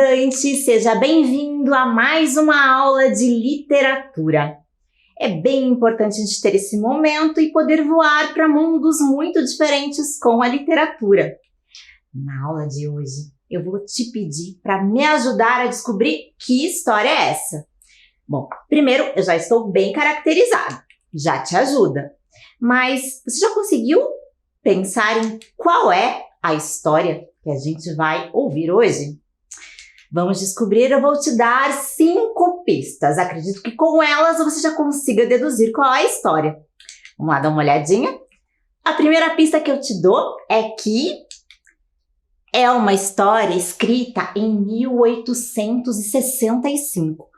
estudante! Seja bem-vindo a mais uma aula de literatura. É bem importante a gente ter esse momento e poder voar para mundos muito diferentes com a literatura. Na aula de hoje, eu vou te pedir para me ajudar a descobrir que história é essa. Bom, primeiro, eu já estou bem caracterizada, já te ajuda. Mas você já conseguiu pensar em qual é a história que a gente vai ouvir hoje? Vamos descobrir, eu vou te dar 5 pistas. Acredito que com elas você já consiga deduzir qual é a história. Vamos lá dar uma olhadinha? A primeira pista que eu te dou é que é uma história escrita em 1865.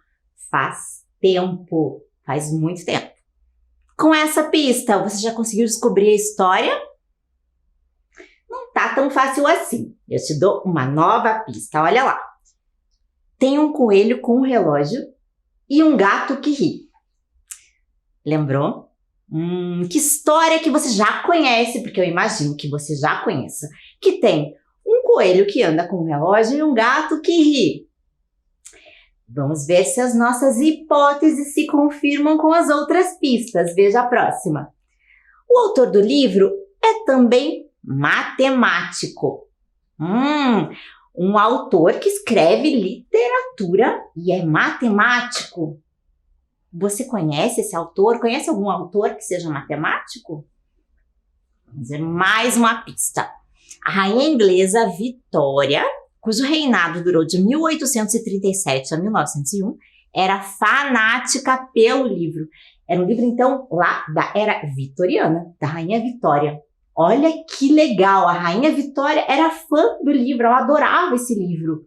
Faz tempo, faz muito tempo. Com essa pista, você já conseguiu descobrir a história? Não tá tão fácil assim. Eu te dou uma nova pista, olha lá. Tem um coelho com um relógio e um gato que ri. Lembrou? Que história que você já conhece, porque eu imagino que você já conheça. Que tem um coelho que anda com um relógio e um gato que ri. Vamos ver se as nossas hipóteses se confirmam com as outras pistas. Veja a próxima. O autor do livro é também matemático. Um autor que escreve literatura e é matemático. Você conhece esse autor? Conhece algum autor que seja matemático? Vamos ver mais uma pista. A rainha inglesa Vitória, cujo reinado durou de 1837 a 1901, era fanática pelo livro. Era um livro, então, lá da era vitoriana, da rainha Vitória. Olha que legal, a rainha Vitória era fã do livro, ela adorava esse livro.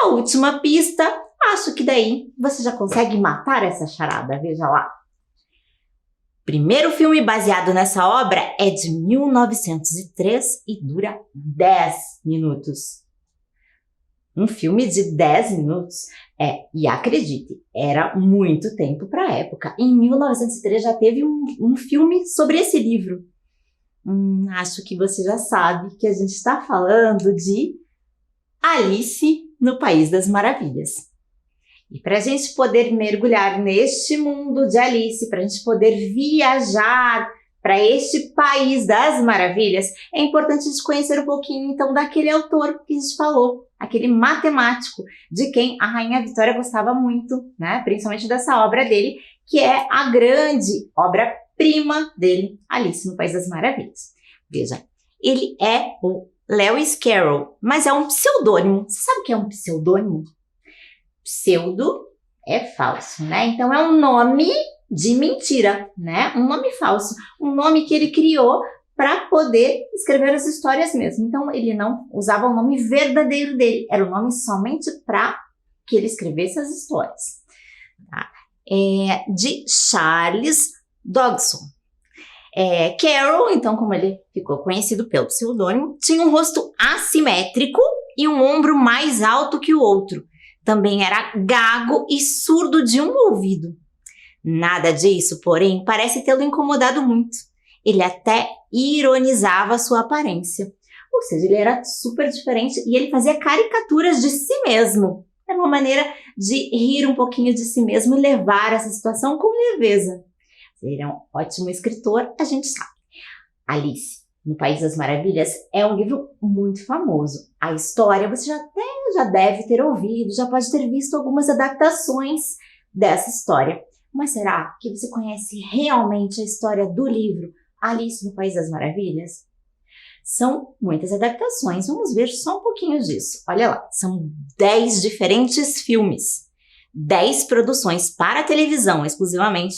A última pista, acho que daí você já consegue matar essa charada, veja lá. O primeiro filme baseado nessa obra é de 1903 e dura 10 minutos. Um filme de 10 minutos, e acredite, era muito tempo para a época. Em 1903 já teve um filme sobre esse livro. Acho que você já sabe que a gente está falando de Alice no País das Maravilhas. E para a gente poder mergulhar neste mundo de Alice, para a gente poder viajar para este País das Maravilhas, é importante a gente conhecer um pouquinho, então, daquele autor que a gente falou, aquele matemático, de quem a Rainha Vitória gostava muito, né? Principalmente dessa obra dele, que é a grande obra-prima dele, Alice no País das Maravilhas. Veja, ele é o Lewis Carroll, mas é um pseudônimo. Você sabe o que é um pseudônimo? Pseudo é falso, né? Então, é um nome de mentira, né? Um nome falso, um nome que ele criou para poder escrever as histórias mesmo. Então, ele não usava o nome verdadeiro dele, era o nome somente para que ele escrevesse as histórias. Tá? De Charles Dodgson. Carroll, então, como ele ficou conhecido pelo pseudônimo, tinha um rosto assimétrico e um ombro mais alto que o outro. Também era gago e surdo de um ouvido. Nada disso, porém, parece tê-lo incomodado muito. Ele até ironizava sua aparência. Ou seja, ele era super diferente e ele fazia caricaturas de si mesmo. Era uma maneira de rir um pouquinho de si mesmo e levar essa situação com leveza. Ele é um ótimo escritor, a gente sabe. Alice no País das Maravilhas é um livro muito famoso. A história você já deve ter ouvido, já pode ter visto algumas adaptações dessa história. Mas será que você conhece realmente a história do livro Alice no País das Maravilhas? São muitas adaptações, vamos ver só um pouquinho disso. Olha lá, são 10 diferentes filmes, 10 produções para televisão exclusivamente,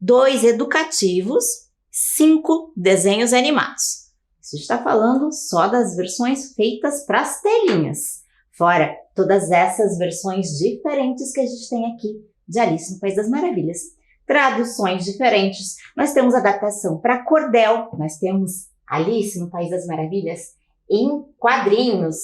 2 educativos, 5 desenhos animados. Isso está falando só das versões feitas para as telinhas, fora todas essas versões diferentes que a gente tem aqui de Alice no País das Maravilhas. Traduções diferentes. Nós temos adaptação para cordel. Nós temos Alice no País das Maravilhas em quadrinhos.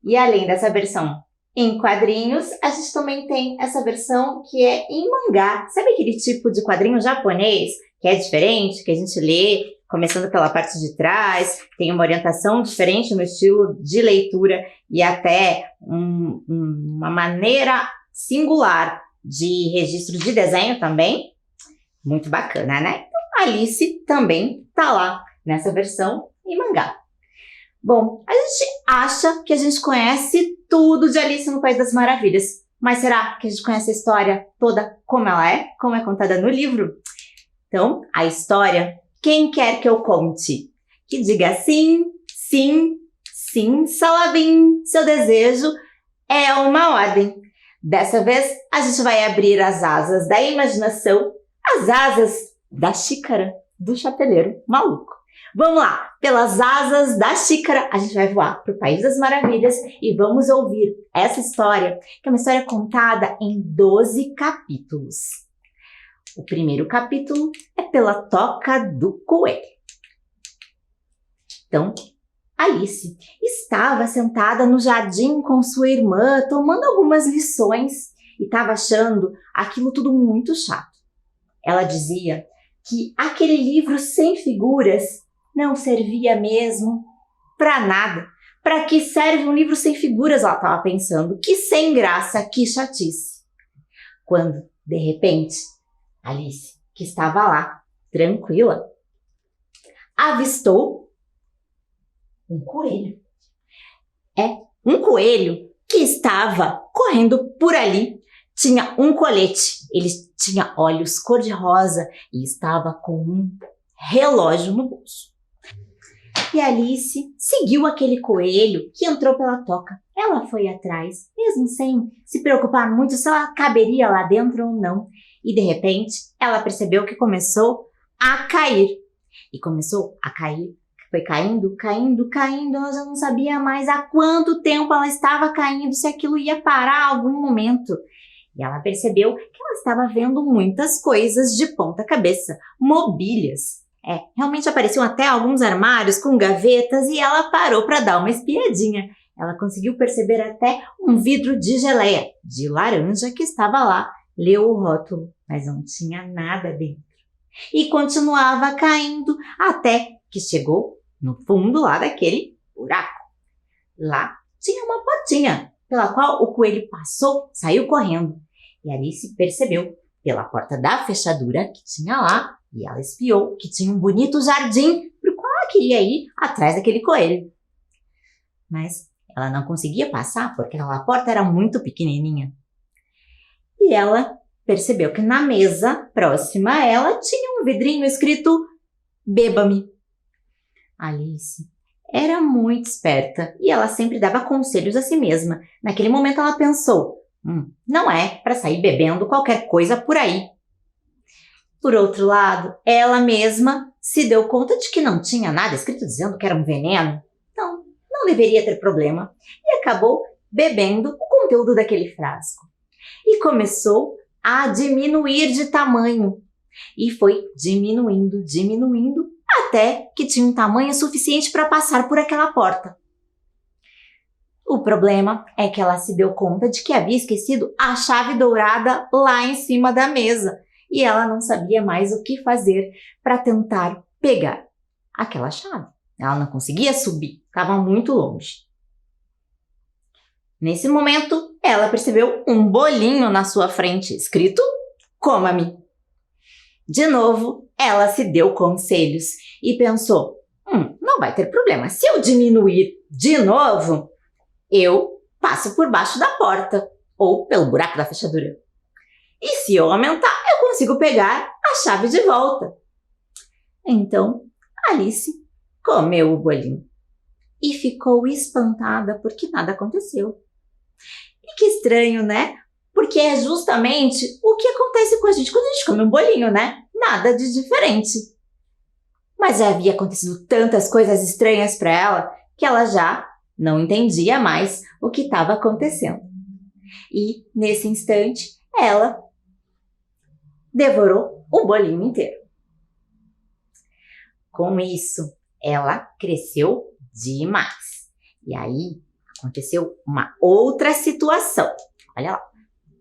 E além dessa versão em quadrinhos, a gente também tem essa versão que é em mangá. Sabe aquele tipo de quadrinho japonês que é diferente, que a gente lê começando pela parte de trás, tem uma orientação diferente no estilo de leitura e até uma maneira singular de registro de desenho também. Muito bacana, né? Então, Alice também tá lá nessa versão em mangá. Bom, a gente acha que a gente conhece tudo de Alice no País das Maravilhas, mas será que a gente conhece a história toda como ela é? Como é contada no livro? Então, a história, quem quer que eu conte? Que diga sim, sim, sim, Salabim, seu desejo é uma ordem. Dessa vez, a gente vai abrir as asas da imaginação, as asas da xícara do chapeleiro maluco. Vamos lá, pelas asas da xícara, a gente vai voar para o País das Maravilhas e vamos ouvir essa história, que é uma história contada em 12 capítulos. O primeiro capítulo é pela Toca do Coelho. Então, Alice estava sentada no jardim com sua irmã, tomando algumas lições e estava achando aquilo tudo muito chato. Ela dizia que aquele livro sem figuras não servia mesmo para nada. Para que serve um livro sem figuras? Ela estava pensando. Que sem graça, que chatice. Quando, de repente, Alice, que estava lá, tranquila, avistou um coelho. Um coelho que estava correndo por ali. Tinha um colete, ele tinha olhos cor-de-rosa e estava com um relógio no bolso. E Alice seguiu aquele coelho que entrou pela toca. Ela foi atrás, mesmo sem se preocupar muito se ela caberia lá dentro ou não. E de repente, ela percebeu que começou a cair. E começou a cair, foi caindo, caindo, caindo. Ela já não sabia mais há quanto tempo ela estava caindo, se aquilo ia parar a algum momento. E ela percebeu que ela estava vendo muitas coisas de ponta cabeça, mobílias. Realmente apareciam até alguns armários com gavetas e ela parou para dar uma espiadinha. Ela conseguiu perceber até um vidro de geleia, de laranja, que estava lá. Leu o rótulo, mas não tinha nada dentro. E continuava caindo até que chegou no fundo lá daquele buraco. Lá tinha uma portinha pela qual o coelho passou, saiu correndo. E Alice percebeu pela porta da fechadura que tinha lá, e ela espiou que tinha um bonito jardim para o qual ela queria ir atrás daquele coelho. Mas ela não conseguia passar porque aquela porta era muito pequenininha. E ela percebeu que na mesa próxima a ela tinha um vidrinho escrito "Beba-me". Alice era muito esperta e ela sempre dava conselhos a si mesma. Naquele momento ela pensou, não é para sair bebendo qualquer coisa por aí. Por outro lado, ela mesma se deu conta de que não tinha nada escrito dizendo que era um veneno. Então, não deveria ter problema. E acabou bebendo o conteúdo daquele frasco. E começou a diminuir de tamanho. E foi diminuindo, diminuindo, até que tinha um tamanho suficiente para passar por aquela porta. O problema é que ela se deu conta de que havia esquecido a chave dourada lá em cima da mesa. E ela não sabia mais o que fazer para tentar pegar aquela chave. Ela não conseguia subir, estava muito longe. Nesse momento, ela percebeu um bolinho na sua frente, escrito "Coma-me". De novo, ela se deu conselhos e pensou, não vai ter problema. Se eu diminuir de novo, eu passo por baixo da porta ou pelo buraco da fechadura. E se eu aumentar, eu consigo pegar a chave de volta. Então, Alice comeu o bolinho e ficou espantada porque nada aconteceu. E que estranho, né? Porque é justamente o que acontece com a gente quando a gente come um bolinho, né? Nada de diferente. Mas já havia acontecido tantas coisas estranhas para ela que ela já não entendia mais o que estava acontecendo. E, nesse instante, ela devorou o bolinho inteiro. Com isso, ela cresceu demais. E aí, aconteceu uma outra situação. Olha lá,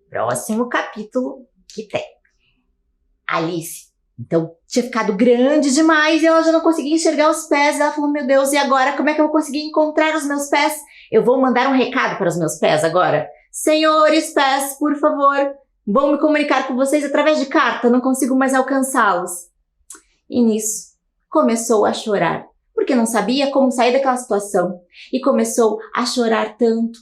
próximo capítulo que tem. Alice Então, tinha ficado grande demais e ela já não conseguia enxergar os pés. Ela falou, meu Deus, e agora? Como é que eu vou conseguir encontrar os meus pés? Eu vou mandar um recado para os meus pés agora. Senhores pés, por favor, vou me comunicar com vocês através de carta, não consigo mais alcançá-los. E nisso, começou a chorar, porque não sabia como sair daquela situação. E começou a chorar tanto,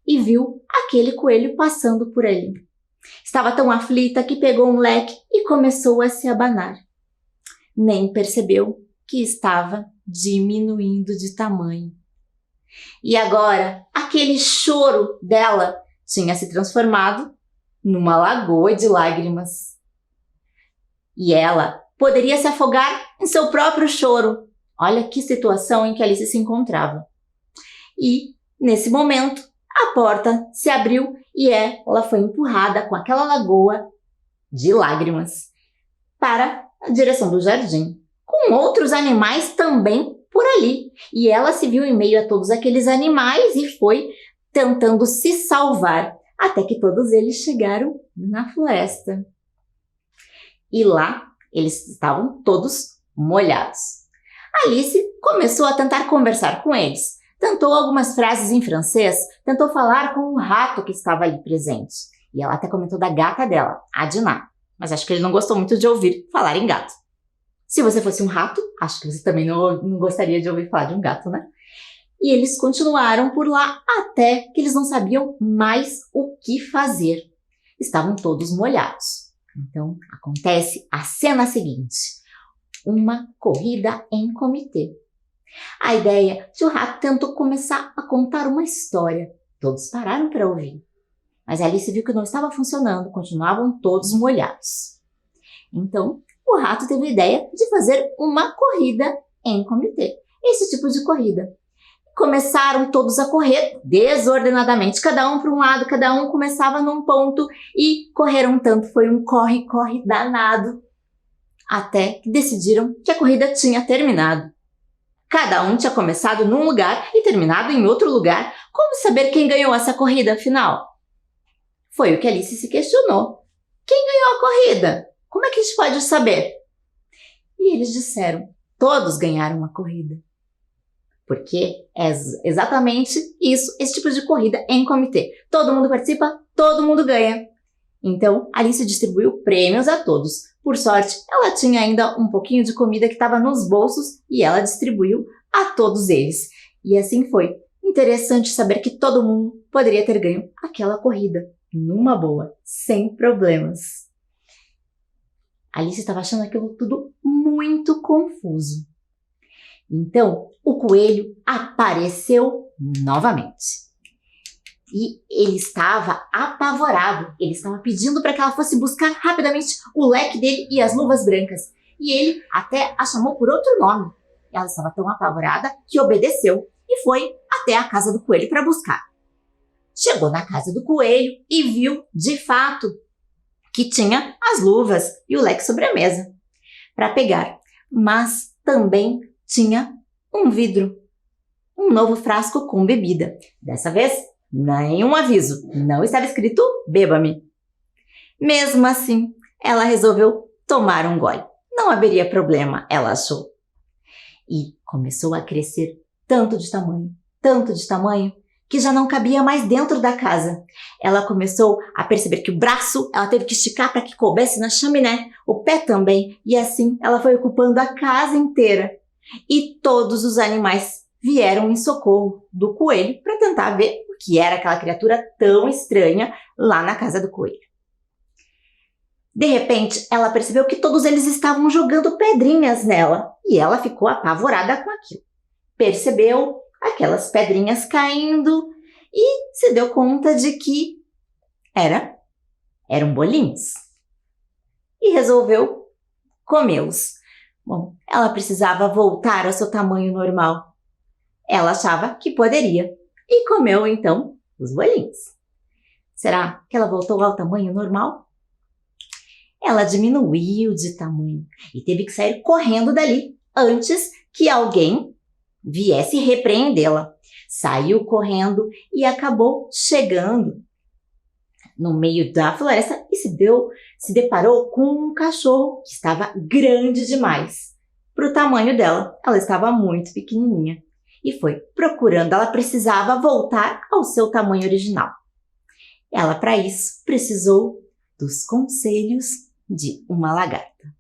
e viu aquele coelho passando por ali. Estava tão aflita que pegou um leque e começou a se abanar. Nem percebeu que estava diminuindo de tamanho. E agora, aquele choro dela tinha se transformado numa lagoa de lágrimas. E ela poderia se afogar em seu próprio choro. Olha que situação em que Alice se encontrava. E, nesse momento, a porta se abriu e ela foi empurrada com aquela lagoa de lágrimas para a direção do jardim, com outros animais também por ali. E ela se viu em meio a todos aqueles animais e foi tentando se salvar, até que todos eles chegaram na floresta. E lá eles estavam todos molhados. Alice começou a tentar conversar com eles. Tentou algumas frases em francês, tentou falar com o rato que estava ali presente. E ela até comentou da gata dela, a Dinah. Mas acho que ele não gostou muito de ouvir falar em gato. Se você fosse um rato, acho que você também não gostaria de ouvir falar de um gato, né? E eles continuaram por lá até que eles não sabiam mais o que fazer. Estavam todos molhados. Então, acontece a cena seguinte. Uma corrida em comitê. A ideia de o rato tentou começar a contar uma história. Todos pararam para ouvir. Mas Alice viu que não estava funcionando, continuavam todos molhados. Então, o rato teve a ideia de fazer uma corrida em comitê. Esse tipo de corrida. Começaram todos a correr desordenadamente, cada um para um lado, cada um começava num ponto e correram tanto, foi um corre-corre danado, até que decidiram que a corrida tinha terminado. Cada um tinha começado num lugar e terminado em outro lugar. Como saber quem ganhou essa corrida, afinal? Foi o que Alice se questionou. Quem ganhou a corrida? Como é que a gente pode saber? E eles disseram, todos ganharam a corrida. Porque é exatamente isso, esse tipo de corrida em comitê. Todo mundo participa, todo mundo ganha. Então, Alice distribuiu prêmios a todos. Por sorte, ela tinha ainda um pouquinho de comida que estava nos bolsos e ela distribuiu a todos eles. E assim foi. Interessante saber que todo mundo poderia ter ganho aquela corrida, numa boa, sem problemas. Alice estava achando aquilo tudo muito confuso. Então, o coelho apareceu novamente. E ele estava apavorado. Ele estava pedindo para que ela fosse buscar rapidamente o leque dele e as luvas brancas. E ele até a chamou por outro nome. Ela estava tão apavorada que obedeceu e foi até a casa do coelho para buscar. Chegou na casa do coelho e viu, de fato, que tinha as luvas e o leque sobre a mesa para pegar. Mas também tinha um vidro, um novo frasco com bebida. Dessa vez, nenhum aviso, não estava escrito beba-me. Mesmo assim, ela resolveu tomar um gole. Não haveria problema, ela achou. E começou a crescer tanto de tamanho, que já não cabia mais dentro da casa. Ela começou a perceber que o braço ela teve que esticar para que coubesse na chaminé, o pé também, e assim ela foi ocupando a casa inteira. E todos os animais vieram em socorro do coelho para tentar ver o que era aquela criatura tão estranha lá na casa do coelho. De repente, ela percebeu que todos eles estavam jogando pedrinhas nela e ela ficou apavorada com aquilo. Percebeu aquelas pedrinhas caindo e se deu conta de que eram bolinhos e resolveu comê-los. Bom, ela precisava voltar ao seu tamanho normal. Ela achava que poderia e comeu então os bolinhos. Será que ela voltou ao tamanho normal? Ela diminuiu de tamanho e teve que sair correndo dali antes que alguém viesse repreendê-la. Saiu correndo e acabou chegando no meio da floresta e se deparou com um cachorro que estava grande demais. Para o tamanho dela, ela estava muito pequenininha e foi procurando. Ela precisava voltar ao seu tamanho original. Ela, para isso, precisou dos conselhos de uma lagarta.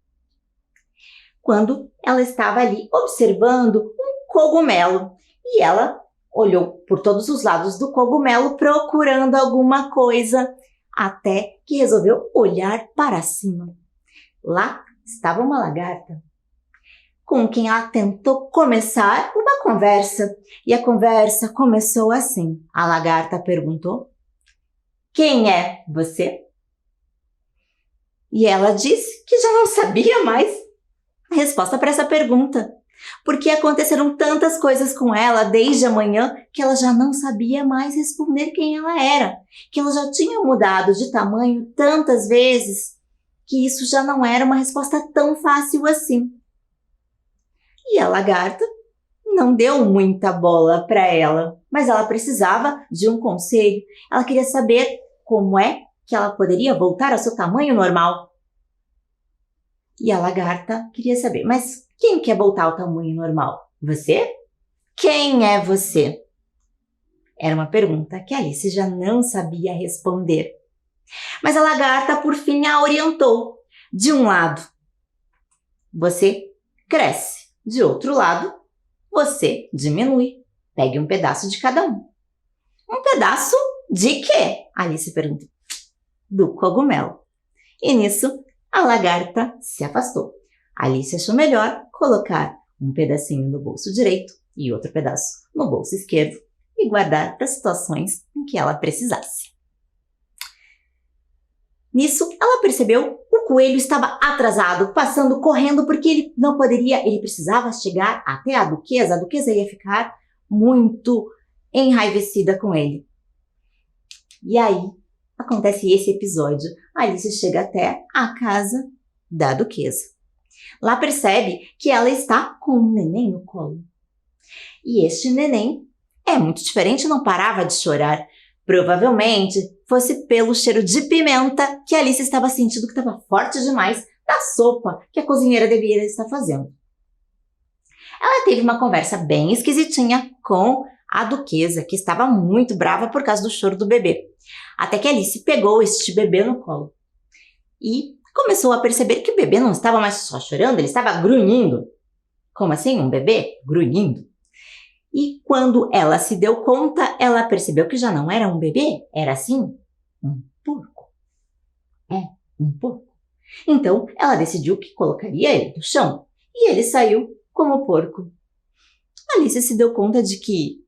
Quando ela estava ali observando um cogumelo e ela olhou por todos os lados do cogumelo procurando alguma coisa, até que resolveu olhar para cima. Lá estava uma lagarta com quem ela tentou começar uma conversa. E a conversa começou assim. A lagarta perguntou: "Quem é você?" E ela disse que já não sabia mais a resposta para essa pergunta, porque aconteceram tantas coisas com ela desde a manhã que ela já não sabia mais responder quem ela era, que ela já tinha mudado de tamanho tantas vezes que isso já não era uma resposta tão fácil assim. E a lagarta não deu muita bola para ela, mas ela precisava de um conselho. Ela queria saber como é que ela poderia voltar ao seu tamanho normal. E a lagarta queria saber: mas quem quer voltar ao tamanho normal? Você? Quem é você? Era uma pergunta que Alice já não sabia responder. Mas a lagarta, por fim, a orientou. De um lado, você cresce. De outro lado, você diminui. Pegue um pedaço de cada um. Um pedaço de quê? Alice perguntou. Do cogumelo. E nisso, a lagarta se afastou. Alice achou melhor colocar um pedacinho no bolso direito e outro pedaço no bolso esquerdo e guardar para situações em que ela precisasse. Nisso, ela percebeu que o coelho estava atrasado, passando correndo porque ele precisava chegar até a duquesa. A duquesa ia ficar muito enraivecida com ele. E aí, acontece esse episódio. Alice chega até a casa da duquesa. Lá percebe que ela está com um neném no colo. E este neném é muito diferente, não parava de chorar. Provavelmente fosse pelo cheiro de pimenta que Alice estava sentindo, que estava forte demais, da sopa que a cozinheira deveria estar fazendo. Ela teve uma conversa bem esquisitinha com a duquesa, que estava muito brava por causa do choro do bebê. Até que Alice pegou este bebê no colo e começou a perceber que o bebê não estava mais só chorando, ele estava grunhindo. Como assim, um bebê grunhindo? E quando ela se deu conta, ela percebeu que já não era um bebê, era sim um porco. Um porco. Então, ela decidiu que colocaria ele no chão e ele saiu como porco. Alice se deu conta de que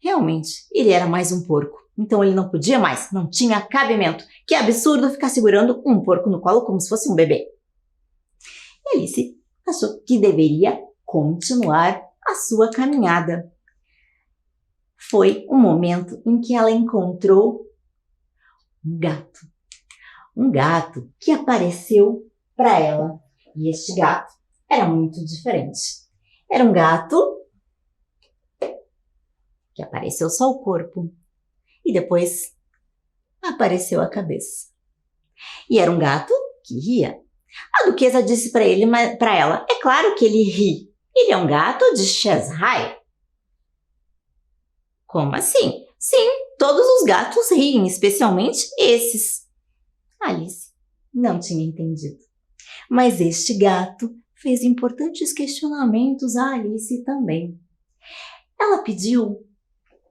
realmente ele era mais um porco. Então ele não podia mais, não tinha cabimento. Que absurdo ficar segurando um porco no colo como se fosse um bebê. E Alice achou que deveria continuar a sua caminhada. Foi o momento em que ela encontrou um gato. Um gato que apareceu para ela. E este gato era muito diferente. Era um gato que apareceu só o corpo. E depois apareceu a cabeça. E era um gato que ria. A duquesa disse para ela: é claro que ele ri. Ele é um gato de Cheshire. Como assim? Sim, todos os gatos riem, especialmente esses. Alice não tinha entendido. Mas este gato fez importantes questionamentos a Alice também. Ela pediu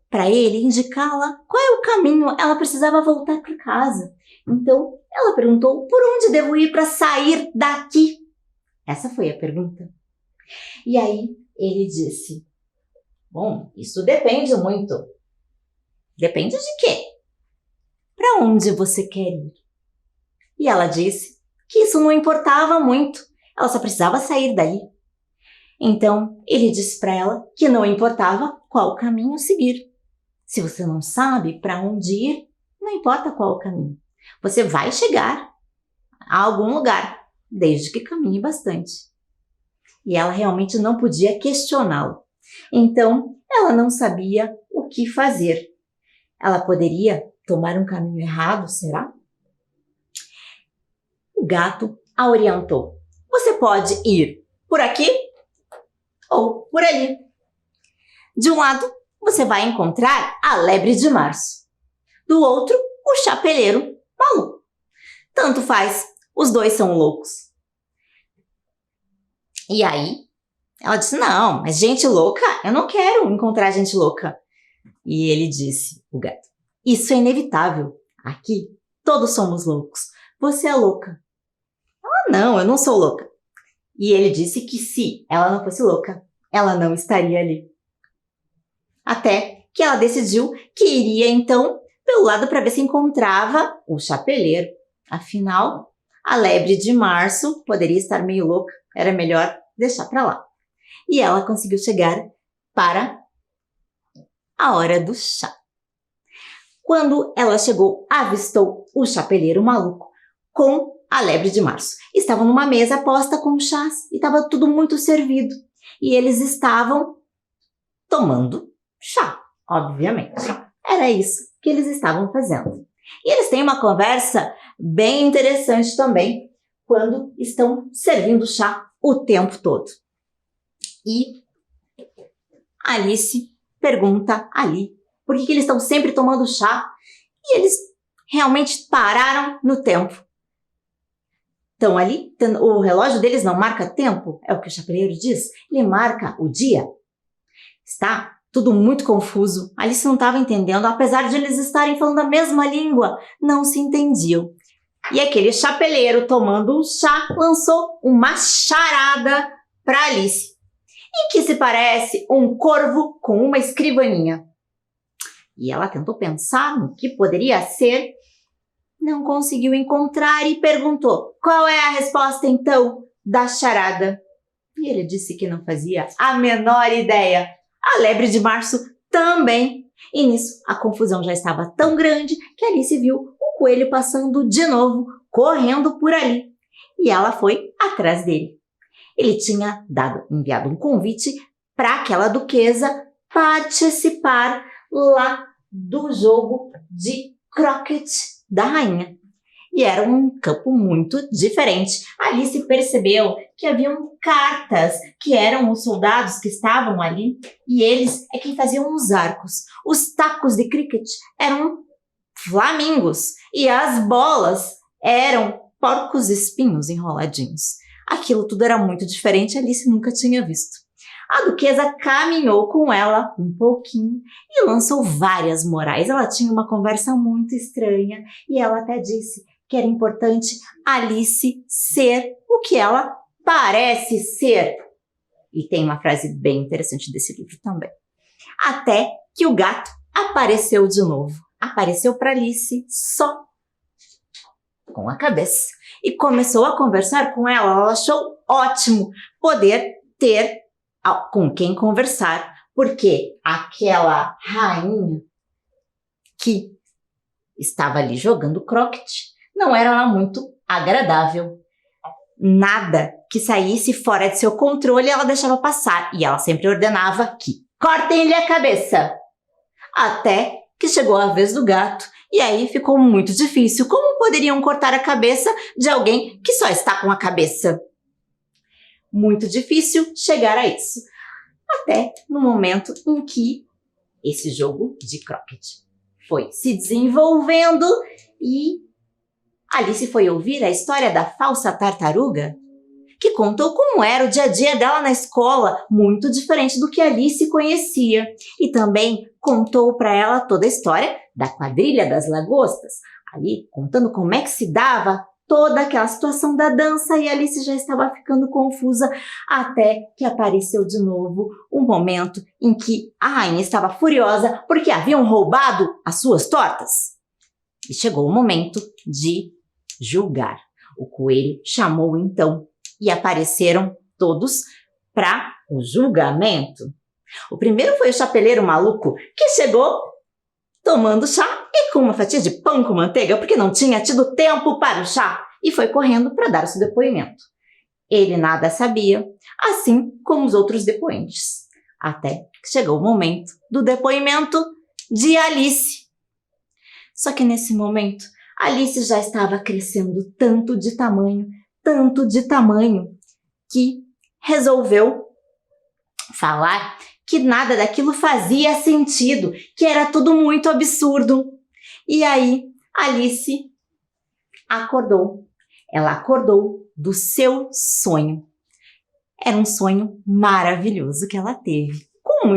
para ele indicá-la qual é o caminho. Ela precisava voltar para casa. Então, ela perguntou: por onde devo ir para sair daqui? Essa foi a pergunta. E aí, ele disse: bom, isso depende muito. Depende de quê? Para onde você quer ir? E ela disse que isso não importava muito. Ela só precisava sair dali. Então, ele disse para ela que não importava qual caminho seguir. Se você não sabe para onde ir, não importa qual o caminho. Você vai chegar a algum lugar, desde que caminhe bastante. E ela realmente não podia questioná-lo. Então, ela não sabia o que fazer. Ela poderia tomar um caminho errado, será? O gato a orientou. Você pode ir por aqui ou por ali. De um lado, você vai encontrar a lebre de março. Do outro, o chapeleiro maluco. Tanto faz, os dois são loucos. E aí, ela disse, não, mas gente louca, eu não quero encontrar gente louca. E ele disse, o gato, isso é inevitável. Aqui, todos somos loucos. Você é louca. Ela, não, eu não sou louca. E ele disse que se ela não fosse louca, ela não estaria ali. Até que ela decidiu que iria, então, pelo lado para ver se encontrava o chapeleiro. Afinal, a lebre de março poderia estar meio louca, era melhor deixar para lá. E ela conseguiu chegar para a hora do chá. Quando ela chegou, avistou o chapeleiro maluco com a lebre de março. Estavam numa mesa posta com chás e estava tudo muito servido. E eles estavam tomando chá, obviamente. Era isso que eles estavam fazendo. E eles têm uma conversa bem interessante também quando estão servindo chá o tempo todo. E Alice pergunta ali por que eles estão sempre tomando chá e eles realmente pararam no tempo. Estão ali, o relógio deles não marca tempo, é o que o chapeleiro diz, ele marca o dia. Está tudo muito confuso, Alice não estava entendendo, apesar de eles estarem falando a mesma língua, não se entendiam. E aquele chapeleiro tomando um chá lançou uma charada para Alice, em que se parece um corvo com uma escrivaninha. E ela tentou pensar no que poderia ser, não conseguiu encontrar e perguntou, qual é a resposta então da charada? E ele disse que não fazia a menor ideia. A lebre de março também. E nisso a confusão já estava tão grande que Alice viu o coelho passando de novo, correndo por ali. E ela foi atrás dele. Ele tinha enviado um convite para aquela duquesa participar lá do jogo de croquet da rainha. E era um campo muito diferente. Alice percebeu que haviam cartas, que eram os soldados que estavam ali, e eles é quem faziam os arcos. Os tacos de cricket eram flamingos, e as bolas eram porcos espinhos enroladinhos. Aquilo tudo era muito diferente, Alice nunca tinha visto. A duquesa caminhou com ela um pouquinho e lançou várias morais. Ela tinha uma conversa muito estranha e ela até disse que era importante Alice ser o que ela parece ser. E tem uma frase bem interessante desse livro também. Até que o gato apareceu de novo. Apareceu para Alice só com a cabeça. E começou a conversar com ela. Ela achou ótimo poder ter com quem conversar, porque aquela rainha que estava ali jogando croquet não era lá muito agradável. Nada que saísse fora de seu controle ela deixava passar e ela sempre ordenava que cortem-lhe a cabeça. Até que chegou a vez do gato e aí ficou muito difícil. Como poderiam cortar a cabeça de alguém que só está com a cabeça? Muito difícil chegar a isso. Até no momento em que esse jogo de croquet foi se desenvolvendo e Alice foi ouvir a história da falsa tartaruga, que contou como era o dia a dia dela na escola, muito diferente do que Alice conhecia. E também contou para ela toda a história da quadrilha das lagostas, ali contando como é que se dava toda aquela situação da dança, e Alice já estava ficando confusa até que apareceu de novo um momento em que a rainha estava furiosa porque haviam roubado as suas tortas. E chegou o momento de julgar. O coelho chamou então e apareceram todos para o julgamento. O primeiro foi o chapeleiro maluco, que chegou tomando chá e com uma fatia de pão com manteiga, porque não tinha tido tempo para o chá, e foi correndo para dar o seu depoimento. Ele nada sabia, assim como os outros depoentes, até que chegou o momento do depoimento de Alice. Só que nesse momento, Alice já estava crescendo tanto de tamanho, que resolveu falar que nada daquilo fazia sentido, que era tudo muito absurdo. E aí, Alice acordou. Ela acordou do seu sonho. Era um sonho maravilhoso que ela teve, com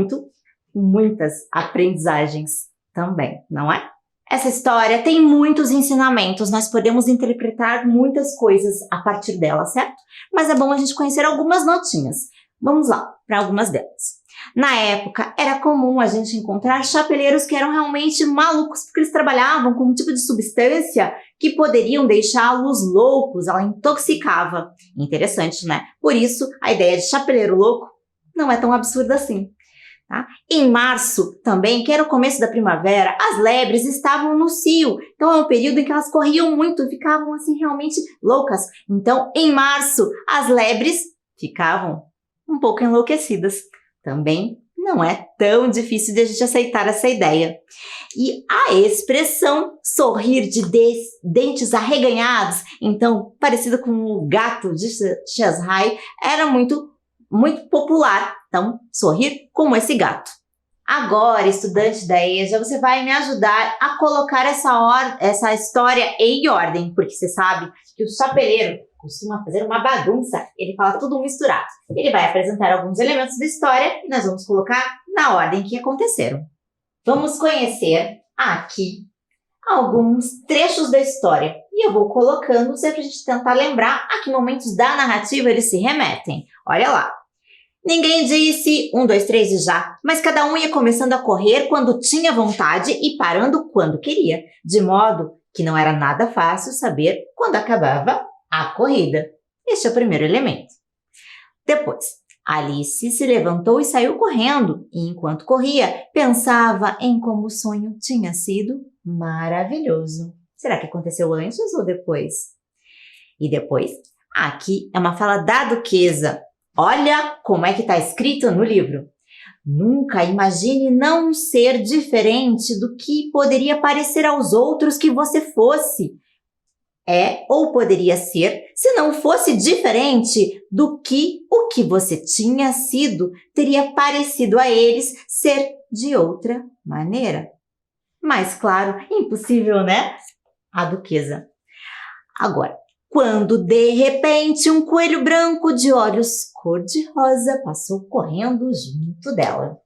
muitas aprendizagens também, não é? Essa história tem muitos ensinamentos, nós podemos interpretar muitas coisas a partir dela, certo? Mas é bom a gente conhecer algumas notinhas. Vamos lá, para algumas delas. Na época, era comum a gente encontrar chapeleiros que eram realmente malucos, porque eles trabalhavam com um tipo de substância que poderiam deixá-los loucos, ela intoxicava. Interessante, né? Por isso, a ideia de chapeleiro louco não é tão absurda assim. Tá? Em março, também, que era o começo da primavera, as lebres estavam no cio. Então, é um período em que elas corriam muito, ficavam assim realmente loucas. Então, em março, as lebres ficavam um pouco enlouquecidas. Também não é tão difícil de a gente aceitar essa ideia. E a expressão sorrir de dentes arreganhados, então parecido com o gato de Shazhai, era muito popular. Então, sorrir como esse gato. Agora, estudante da EJA, você vai me ajudar a colocar essa história em ordem, porque você sabe que o chapeleiro costuma fazer uma bagunça, ele fala tudo misturado. Ele vai apresentar alguns elementos da história e nós vamos colocar na ordem que aconteceram. Vamos conhecer aqui alguns trechos da história e eu vou colocando sempre a gente tentar lembrar a que momentos da narrativa eles se remetem. Olha lá. Ninguém disse 1, 2, 3 e já, mas cada um ia começando a correr quando tinha vontade e parando quando queria, de modo que não era nada fácil saber quando acabava a corrida. Este é o primeiro elemento. Depois, Alice se levantou e saiu correndo, e enquanto corria, pensava em como o sonho tinha sido maravilhoso. Será que aconteceu antes ou depois? E depois, aqui é uma fala da duquesa. Olha como é que está escrito no livro. Nunca imagine não ser diferente do que poderia parecer aos outros que você fosse. Ou poderia ser, se não fosse diferente do que o que você tinha sido, teria parecido a eles ser de outra maneira. Mas, claro, impossível, né? A duquesa. Agora, quando de repente um coelho branco de olhos cor-de-rosa passou correndo junto dela.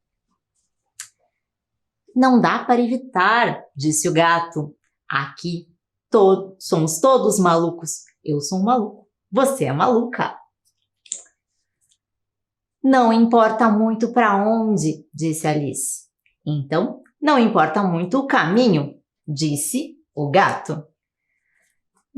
Não dá para evitar, disse o gato. Aqui somos todos malucos. Eu sou um maluco. Você é maluca. Não importa muito para onde, disse Alice. Então, não importa muito o caminho, disse o gato.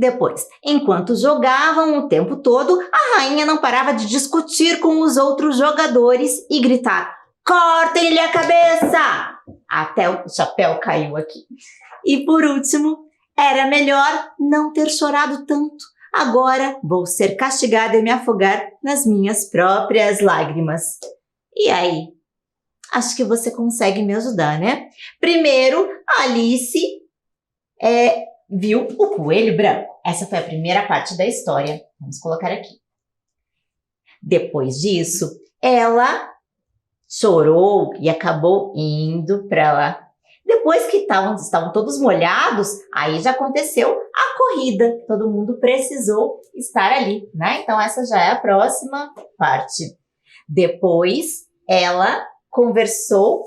Depois, enquanto jogavam o tempo todo, a rainha não parava de discutir com os outros jogadores e gritar: cortem-lhe a cabeça! Até o chapéu caiu aqui. E por último, era melhor não ter chorado tanto. Agora vou ser castigada e me afogar nas minhas próprias lágrimas. E aí? Acho que você consegue me ajudar, né? Primeiro, Alice viu o coelho branco. Essa foi a primeira parte da história. Vamos colocar aqui. Depois disso, ela chorou e acabou indo para lá. Depois que estavam todos molhados, aí já aconteceu a corrida. Todo mundo precisou estar ali, né? Então, essa já é a próxima parte. Depois, ela conversou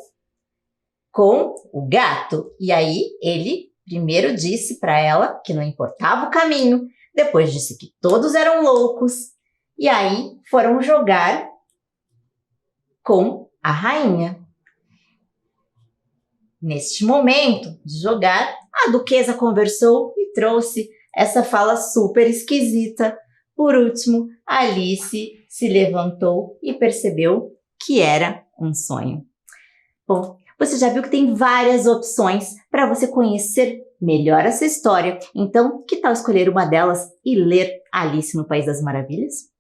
com o gato. E aí, ele primeiro disse para ela que não importava o caminho. Depois disse que todos eram loucos. E aí, foram jogar com a rainha. Neste momento de jogar, a duquesa conversou e trouxe essa fala super esquisita. Por último, Alice se levantou e percebeu que era um sonho. Bom, você já viu que tem várias opções para você conhecer melhor essa história. Então, que tal escolher uma delas e ler Alice no País das Maravilhas?